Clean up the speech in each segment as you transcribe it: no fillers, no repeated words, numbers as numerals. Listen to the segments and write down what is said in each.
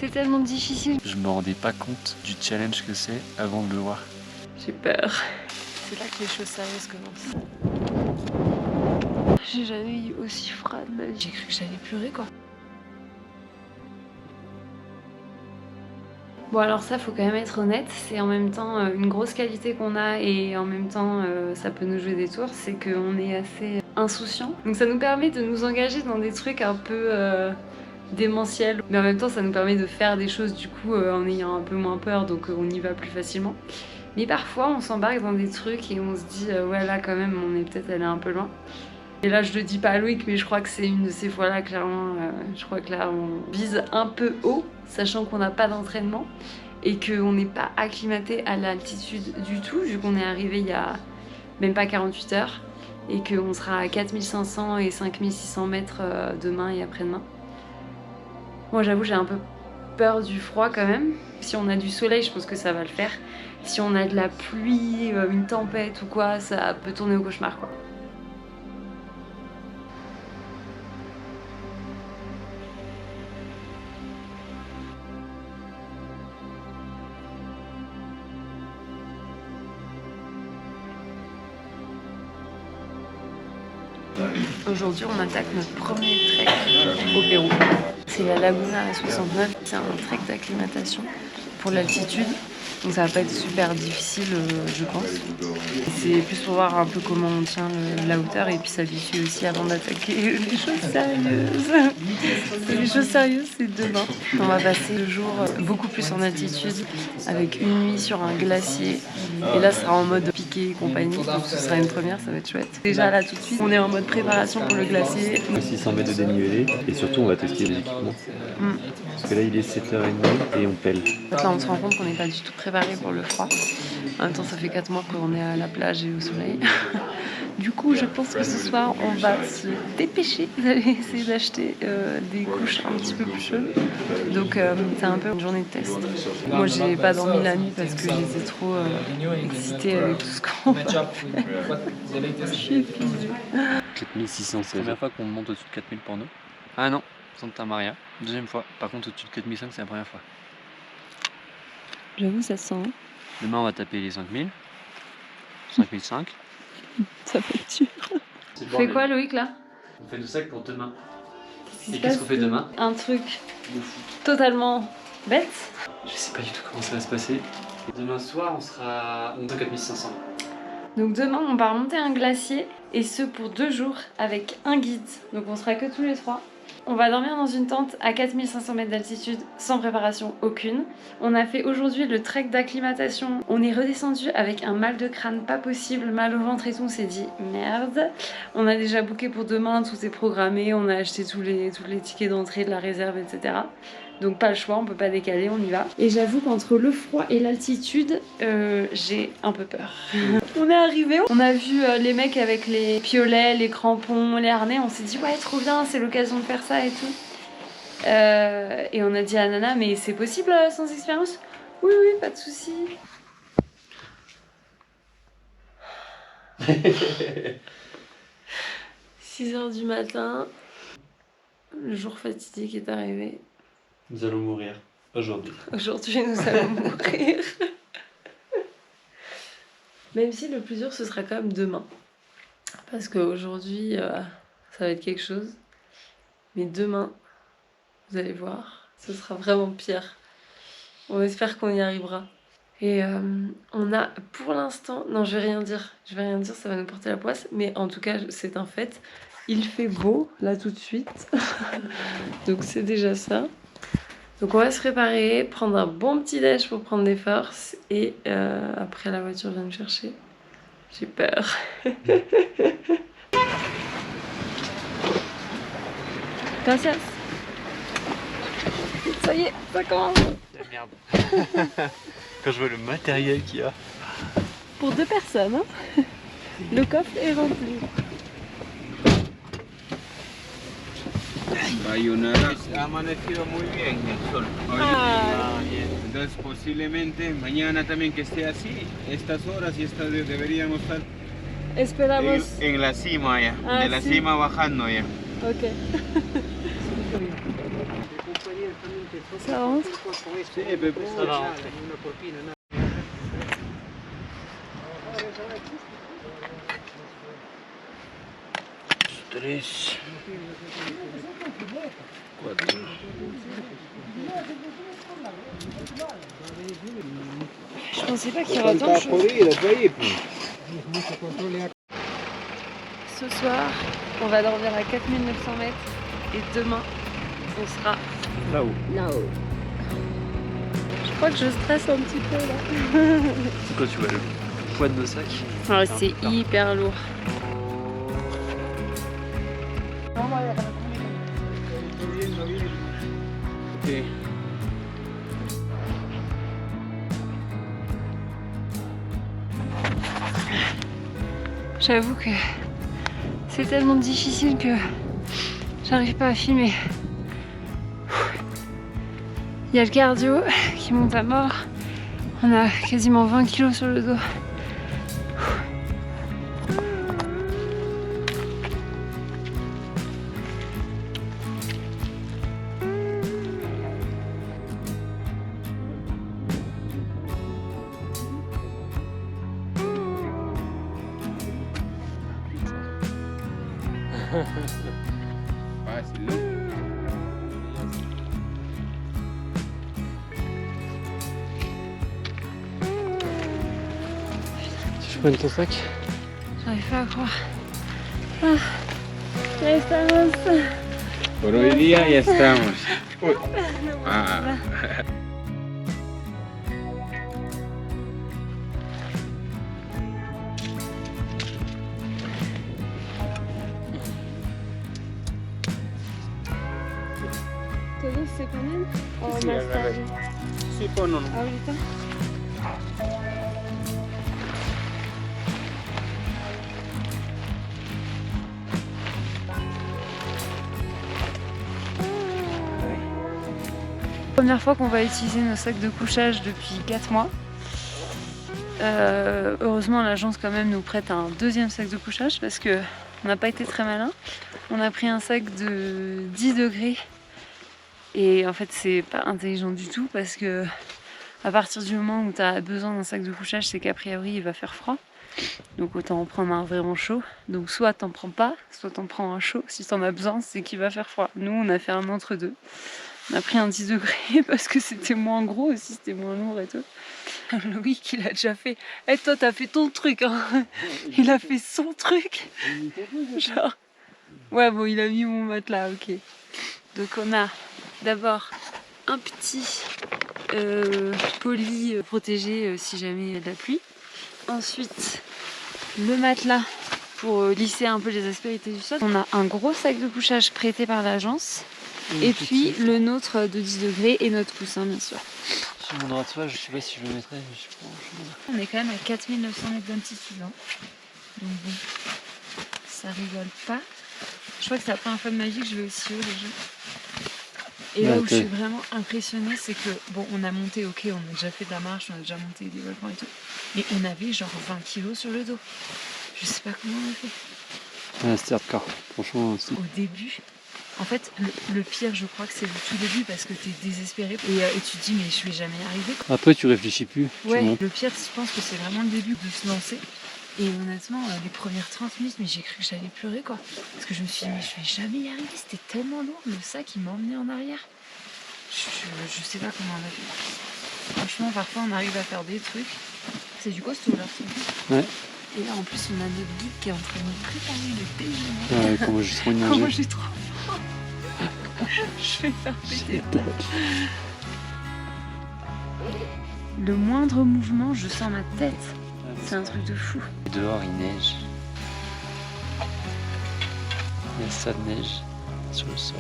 C'est tellement difficile. Je me rendais pas compte du challenge que c'est avant de le voir. J'ai peur. C'est là que les choses sérieuses commencent. J'ai jamais eu aussi froid de ma vie. J'ai cru que j'allais pleurer quoi. Bon alors ça faut quand même être honnête, c'est en même temps une grosse qualité qu'on a et en même temps ça peut nous jouer des tours, c'est qu'on est assez insouciant. Donc ça nous permet de nous engager dans des trucs un peu démentiels, mais en même temps ça nous permet de faire des choses du coup en ayant un peu moins peur, donc on y va plus facilement. Mais parfois on s'embarque dans des trucs et on se dit ouais là quand même on est peut-être allé un peu loin. Et là je le dis pas à Loïc mais je crois que c'est une de ces fois là clairement, je crois que là on vise un peu haut, sachant qu'on n'a pas d'entraînement et qu'on n'est pas acclimaté à l'altitude du tout vu qu'on est arrivé il y a même pas 48 heures et qu'on sera à 4500 et 5600 mètres demain et après-demain. Moi j'avoue j'ai un peu peur du froid quand même. Si on a du soleil je pense que ça va le faire. Si on a de la pluie, une tempête ou quoi, ça peut tourner au cauchemar quoi. Aujourd'hui, on attaque notre premier trek au Pérou. C'est la Laguna 69. C'est un trek d'acclimatation pour l'altitude. Donc ça va pas être super difficile, je pense. C'est plus pour voir un peu comment on tient la hauteur et puis s'habituer aussi avant d'attaquer les choses sérieuses. Les choses sérieuses, c'est demain. On va passer le jour beaucoup plus en altitude avec une nuit sur un glacier. Et là, ce sera en mode piqué et compagnie. Donc ce sera une première, ça va être chouette. Déjà là, tout de suite, on est en mode préparation pour le glacier. 600 mètres de dénivelé et surtout, on va tester les équipements. Parce que là, il est 7h30 et on pèle. Là, on se rend compte qu'on n'est pas du tout préparé pour le froid. En même temps, ça fait 4 mois qu'on est à la plage et au soleil. Du coup, je pense que ce soir, on va se dépêcher d'aller essayer d'acheter des couches un petit peu plus chaudes. Donc, c'est un peu une journée de test. Moi, j'ai pas dormi la nuit parce que j'étais trop excitée avec tout ce qu'on va faire. Je suis épuisée. 4600, c'est la première fois qu'on monte au-dessus de 4000 pour nous. Ah non, Santa Maria. Deuxième fois. Par contre, au-dessus de 4500, c'est la première fois. J'avoue, ça sent. Hein. Demain, on va taper les 5000. 5005. Ça fait dur. Tu fais quoi, Loïc, là? On fait le sac pour demain. Et Qu'est-ce qu'est-ce qu'on fait demain? Un truc totalement bête. Je sais pas du tout comment ça va se passer. Demain soir, on sera à 4500. Donc demain, on va remonter un glacier, et ce pour 2 jours, avec un guide. Donc on sera que tous les 3. On va dormir dans une tente à 4500 mètres d'altitude, sans préparation aucune. On a fait aujourd'hui le trek d'acclimatation. On est redescendu avec un mal de crâne pas possible, mal au ventre et tout. On s'est dit merde. On a déjà booké pour demain, tout est programmé. On a acheté tous les tickets d'entrée de la réserve, etc. Donc pas le choix, on peut pas décaler, on y va. Et j'avoue qu'entre le froid et l'altitude, j'ai un peu peur. On est arrivé, on a vu les mecs avec les piolets, les crampons, les harnais. On s'est dit ouais trop bien, c'est l'occasion de faire ça et tout. Et on a dit à Nana mais c'est possible sans expérience? Oui oui, pas de souci. 6h du matin, le jour fatidique est arrivé. Nous allons mourir aujourd'hui. Aujourd'hui, nous allons mourir. Même si le plus dur, ce sera quand même demain. Parce qu'aujourd'hui, ça va être quelque chose. Mais demain, vous allez voir, ce sera vraiment pire. On espère qu'on y arrivera. Et on a pour l'instant... Non, je vais rien dire. Je vais rien dire, ça va nous porter la poisse. Mais en tout cas, c'est un fait. Il fait beau, là, tout de suite. Donc c'est déjà ça. Donc on va se préparer, prendre un bon petit déj pour prendre des forces et après la voiture vient me chercher. J'ai peur. Gracias. Ça y est, ça commence. Merde. Quand je vois le matériel qu'il y a. Pour 2 personnes, hein. Le coffre est rempli. Sayonara ha amanecido muy bien el sol. Entonces posiblemente mañana también que esté así, estas horas y estas deberíamos estar Esperamos. en la cima ya, Ah, de la sí. cima bajando ya. Ok. Compañeros también te Ça rentre? Ça va rentrer. Je pensais pas qu'il y aurait tant de choses. Ce soir, on va dormir à 4900 mètres et demain, on sera Là-haut. là-haut. Je crois que je stresse un petit peu là. C'est quoi, tu vois le poids de nos sacs? Ah, c'est hyper lourd. Ok. J'avoue que c'est tellement difficile que j'arrive pas à filmer. Il y a le cardio qui monte à mort. On a quasiment 20 kilos sur le dos. Fácil, ¿no? Tu prends ton sac? J'arrive pas à croire. Ah, ya estamos. Por hoy día ya estamos. Uy. Ah. ¿Todos se ponen? ¿O Sí, más al tarde? revés. Sí, ponlo. ¿Ahorita? Première fois qu'on va utiliser nos sacs de couchage depuis 4 mois. Heureusement l'agence quand même nous prête un deuxième sac de couchage parce que on n'a pas été très malin. On a pris un sac de 10 degrés et en fait c'est pas intelligent du tout parce que à partir du moment où tu as besoin d'un sac de couchage, c'est qu'a priori il va faire froid. Donc autant en prendre un vraiment chaud. Donc soit t'en prends pas, soit t'en prends un chaud. Si t'en as besoin, c'est qu'il va faire froid. Nous on a fait un entre-deux. On a pris un 10 degrés parce que c'était moins gros aussi, c'était moins lourd et tout. Loïc il a déjà fait. Eh toi t'as fait ton truc hein. Il a fait son truc. Genre. Ouais bon il a mis mon matelas, ok. Donc on a d'abord un petit poli protégé si jamais il y a de la pluie. Ensuite le matelas pour lisser un peu les aspérités du sol. On a un gros sac de couchage prêté par l'agence. Et puis le nôtre de 10 degrés et notre coussin bien sûr. Sur mon drap de soie, je sais pas si je le mettrai, mais je pense. On est quand même à 4900 mètres d'altitude. Hein. Donc bon, ça rigole pas. Je crois que c'est la première fois de ma vie que je vais aussi haut déjà. Et là où je suis vraiment impressionnée, c'est que bon, on a monté, ok, on a déjà fait de la marche, on a déjà monté des volcans et tout. Mais on avait genre 20 kilos sur le dos. Je sais pas comment on a fait. Ouais, c'était hardcore, franchement aussi. Au début. En fait, le pire, je crois que c'est le tout début parce que t'es désespéré et tu te dis mais je vais jamais y arriver. Après, tu réfléchis plus. Ouais, le pire, je pense que c'est vraiment le début de se lancer. Et honnêtement, les premières 30 minutes, mais j'ai cru que j'allais pleurer quoi. Parce que je me suis dit mais je vais jamais y arriver, c'était tellement lourd, le sac il m'emmenait en arrière. Je sais pas comment on a fait. Franchement, parfois on arrive à faire des trucs. C'est du costaud là. Ouais. Et là en plus, on a notre guide qui est en train de nous préparer le déjeuner. Ouais, comment j'ai trop envie de Comment manger. j'ai trop. Je vais faire péter. Le moindre mouvement, je sens ma tête. C'est un truc de fou. Dehors, il neige. Il y a ça de neige sur le sol.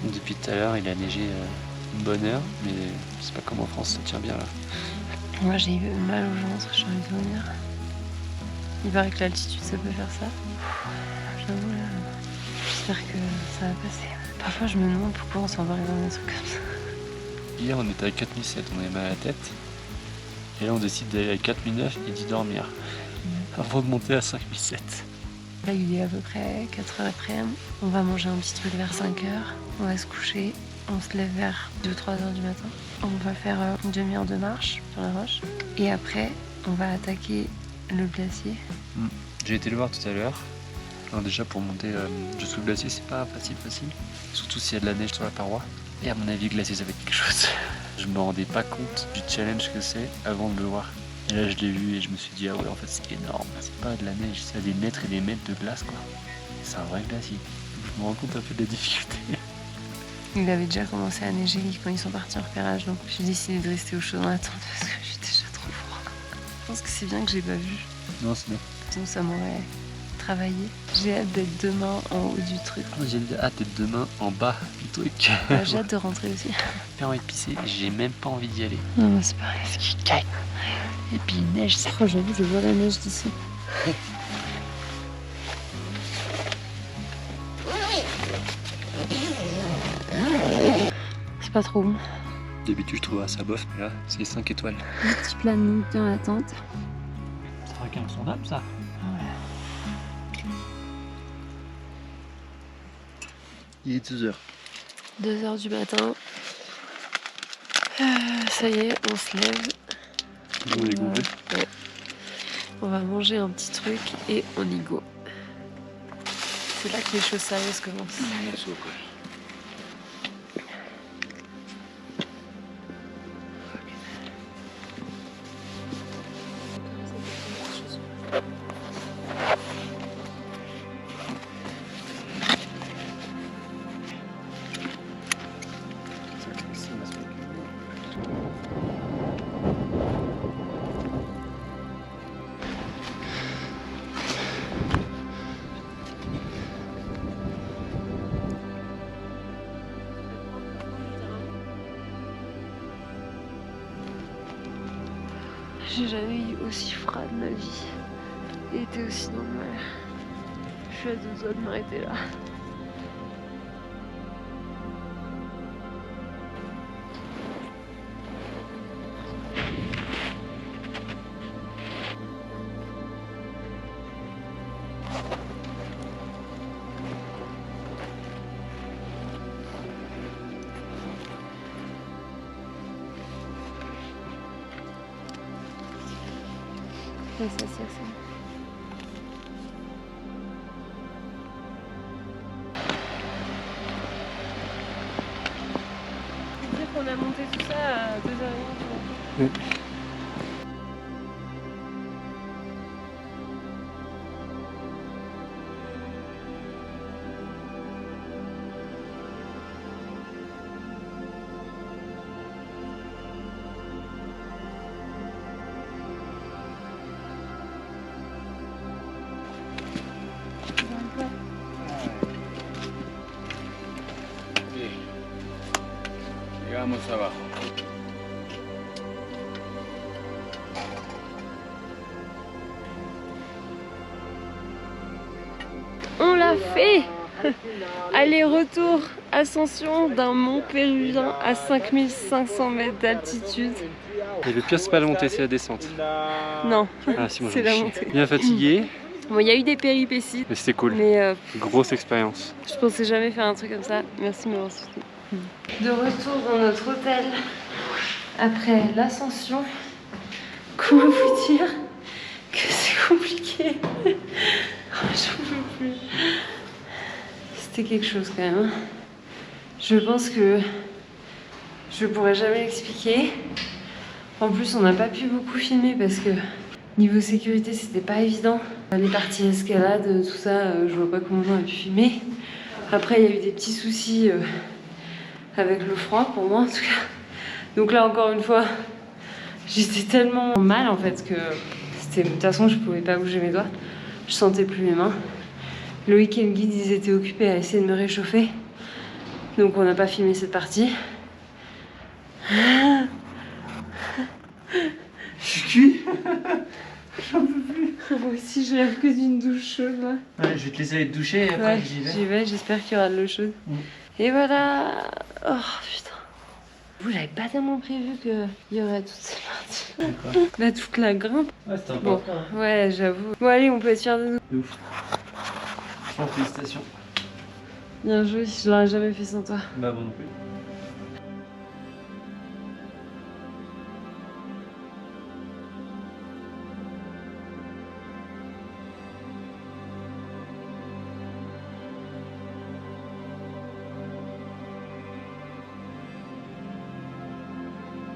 Depuis tout à l'heure, il a neigé une bonne heure, mais je sais pas comment en France ça tient bien là. Moi, j'ai eu mal au ventre, j'ai envie de vomir. Il paraît que l'altitude, ça peut faire ça. J'avoue, là, j'espère que ça va passer. Parfois, je me demande pourquoi on s'embarque dans des trucs comme ça. Hier, on était à 4007, on avait mal à la tête. Et là, on décide d'aller à 4009 et d'y dormir. Avant de monter à 5007. Là, il est à peu près 4h après. On va manger un petit truc vers 5h. On va se coucher. On se lève vers 2-3 heures du matin. On va faire une demi-heure de marche sur la roche. Et après, on va attaquer le glacier. J'ai été le voir tout à l'heure. Alors déjà pour monter jusqu'au glacier, c'est pas facile. Surtout s'il y a de la neige sur la paroi. Et à mon avis, glacier ça va être quelque chose. Je me rendais pas compte du challenge que c'est avant de le voir. Et là je l'ai vu et je me suis dit ah ouais en fait c'est énorme. C'est pas de la neige, c'est des mètres et des mètres de glace quoi. C'est un vrai glacier. Je me rends compte un peu de la difficulté. Il avait déjà commencé à neiger quand ils sont partis en repérage, donc j'ai décidé de rester au chaud dans la tente parce que j'ai déjà trop froid. Je pense que c'est bien que je l'ai pas vu. Non c'est bien. Sinon ça m'aurait travaillé. J'ai hâte d'être demain en haut du truc. J'ai hâte d'être demain en bas du truc. J'ai hâte de rentrer aussi. J'ai pas envie de pisser, j'ai même pas envie d'y aller. Non, mais c'est pareil. Parce qu'il caille. Et puis il neige ça. Oh, j'avoue, je vois la neige d'ici. C'est pas trop bon. D'habitude je trouve ça bof, mais là c'est 5 étoiles. Un petit planning dans la tente. Ça sera qu'un son âme ça. Il est 2h. 2h du matin. Ça y est, on se lève. On est gonflé. Ouais. On va manger un petit truc et on y go. C'est là que les choses sérieuses commencent. J'ai jamais eu aussi froid de ma vie et été aussi dans le mal. Je suis à 2 doigts de m'arrêter là. Ouais, ça, c'est ça. Je veux dire qu'on a monté tout ça à 2h30. Oui. Llegamos abajo. On l'a fait! Aller-retour, ascension d'un mont péruvien à 5500 mètres d'altitude. Et le pire c'est pas la montée, c'est la descente. Non, Ah si, moi c'est je la suis montée. bien fatigué, Bon, il y a eu des péripéties, mais c'était cool. mais Grosse expérience. je pensais jamais faire un truc comme ça. Merci de m'avoir soutenu. De retour dans notre hôtel après l'ascension. Comment vous dire que c'est compliqué? J'en peux plus. C'était quelque chose quand même. Je pense que je pourrais jamais l'expliquer. En plus, on n'a pas pu beaucoup filmer parce que niveau sécurité, c'était pas évident. Les parties escalade, tout ça, je vois pas comment on a pu filmer. Après, il y a eu des petits soucis avec le froid pour moi en tout cas. Donc là, encore une fois, j'étais tellement mal en fait que de toute façon, je pouvais pas bouger mes doigts. Je sentais plus mes mains. Loïc et le guide, ils étaient occupés à essayer de me réchauffer. Donc on n'a pas filmé cette partie. Je suis cuit. J'en peux plus. Moi aussi, je lève que d'une douche chaude là. Ouais, je vais te laisser aller te doucher et après Ouais, j'y vais, j'espère qu'il y aura de l'eau chaude. Et voilà. Oh putain. Vous, j'avais pas tellement prévu qu'il y aurait toutes ces parties. Là, toute la grimpe. Ouais, c'était Bon, ouais, j'avoue. Bon, allez, on peut être fiers de nous. De ouf. Franchement, félicitations. Bien joué, je l'aurais jamais fait sans toi. Bah bon non plus.